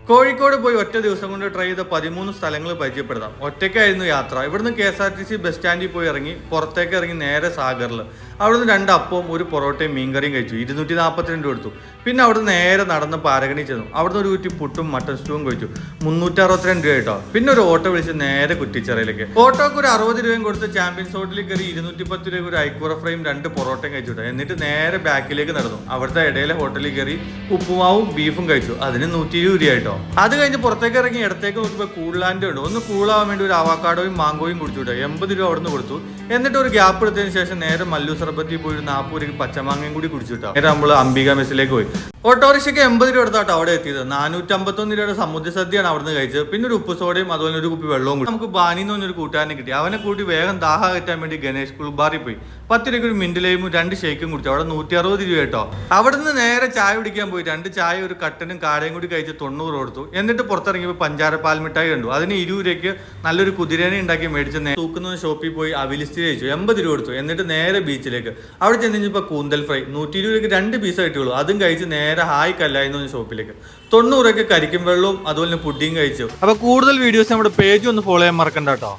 കോഴിക്കോട് പോയി ഒറ്റ ദിവസം കൊണ്ട് ട്രൈ ചെയ്ത 13 സ്ഥലങ്ങൾ പരിചയപ്പെടുത്താം. ഒറ്റയ്ക്കായിരുന്നു യാത്ര. ഇവിടുന്ന് KSRTC ബസ് സ്റ്റാൻഡിൽ പോയി ഇറങ്ങി പുറത്തേക്ക് ഇറങ്ങി നേരെ സാഗറിൽ അവിടുന്ന് 2 അപ്പവും ഒരു പൊറോട്ടയും മീൻകറിയും കഴിച്ചു. 242 കൊടുത്തു. പിന്നെ അവിടുന്ന് നേരെ നടന്ന് പാരഗണി ചെന്നു. അവിടുന്ന് ഒരു കുറ്റി പുട്ടും മട്ടൻ സ്റ്റൂവും കഴിച്ചു. 362 രൂപ കേട്ടോ. പിന്നെ ഒരു ഓട്ടോ വിളിച്ച് നേരെ കുറ്റിച്ചിറയിലേക്ക്. ഓട്ടോക്ക് ഒരു 60 രൂപയും കൊടുത്ത് ചാമ്പ്യൻസ് ഹോട്ടലിൽ കയറി 210 രൂപ ഒരു ഐക്കൂറ ഫ്രൈയും 2 പൊറോട്ടയും കഴിച്ചു. എന്നിട്ട് നേരെ ബാക്കിലേക്ക് നടന്നു. അവിടുത്തെ ഇടയിലെ ഹോട്ടലിൽ കയറി ഉപ്പുമാവും ബീഫും കഴിച്ചു. അതിന് 120 രൂപ കേട്ടോ. അത് കഴിഞ്ഞ് പുറത്തേക്ക് ഇറങ്ങി ഇടത്തേക്ക് നോക്കുമ്പോൾ കൂളാൻ്റെ ഉണ്ട്. ഒന്ന് കൂളാവാൻ വേണ്ടി ഒരു അവക്കാഡോയും മാങ്കോയും കുടിച്ചു വിട്ടോ. 80 രൂപ അവിടെ നിന്ന് കൊടുത്തു. എന്നിട്ട് ഒരു ഗ്യാപ്പ് എടുത്തതിന് ശേഷം നേരെ മല്ലു സർബത്തിൽ പോയി 40 രൂപയ്ക്ക് പച്ചമാങ്ങയും കൂടി കുടിച്ചു വിട്ടോ. നേരെ നമ്മൾ അംബിക മെസ്സിലേക്ക് പോയി. ഓട്ടോറിക്ഷയ്ക്ക് 80 രൂപ എടുത്താട്ടോ അവിടെ എത്തിയത്. 451 രൂപയുടെ സമുദ്ര സദ്യയാണ് അവിടുന്ന് കഴിച്ചത്. പിന്നെ ഒരു ഉപ്പ് സോഡയും അതുപോലെ ഒരു കുപ്പി വെള്ളവും കൂടി. നമുക്ക് ബാനി എന്ന് പറഞ്ഞൊരു കൂട്ടുകാരനെ കിട്ടി. അവനെ കൂട്ടി വേഗം ദാഹ കയറ്റാൻ വേണ്ടി ഗണേഷ് കുൾബാറിൽ പോയി. 10 രൂപയ്ക്ക് ഒരു മിന്റ് ലൈമും 2 ഷേക്കും കുടിച്ചു. അവിടെ 160 രൂപ കേട്ടോ. അവിടെ നിന്ന് നേരെ ചായ കുടിക്കാൻ പോയി. 2 ചായ ഒരു കട്ടനും കാടയും കൂടി കഴിച്ച് 90 കൊടുത്തു. എന്നിട്ട് പുറത്തിറങ്ങിയപ്പോൾ പഞ്ചാര പാൽമിഠായി കണ്ടു. അതിന് 20 രൂപയ്ക്ക് നല്ലൊരു കുതിരനെ ഉണ്ടാക്കി മേടിച്ച് തൂക്കുന്ന ഷോപ്പിൽ പോയി അവിലിസ്റ്റ് കഴിച്ചു. 80 രൂപ കൊടുത്തു. എന്നിട്ട് നേരെ ബീച്ചിലേക്ക്. അവിടെ ചെന്ന് കഴിഞ്ഞപ്പോൾ കൂന്തൽ ഫ്രൈ 120 രൂപയ്ക്ക് 2 പീസ് കിട്ടുള്ളൂ. അതും കഴിച്ച് നേരെ ഹായ് കല്ലായി ഷോപ്പിലേക്ക്. 90 രൂപയ്ക്ക് കരിക്കും വെള്ളവും അതുപോലെ പുഡിങ് കഴിച്ചു. അപ്പൊ കൂടുതൽ വീഡിയോസ് നമ്മുടെ പേജ് ഒന്ന് ഫോളോ ചെയ്യാൻ മറക്കണ്ട കേട്ടോ.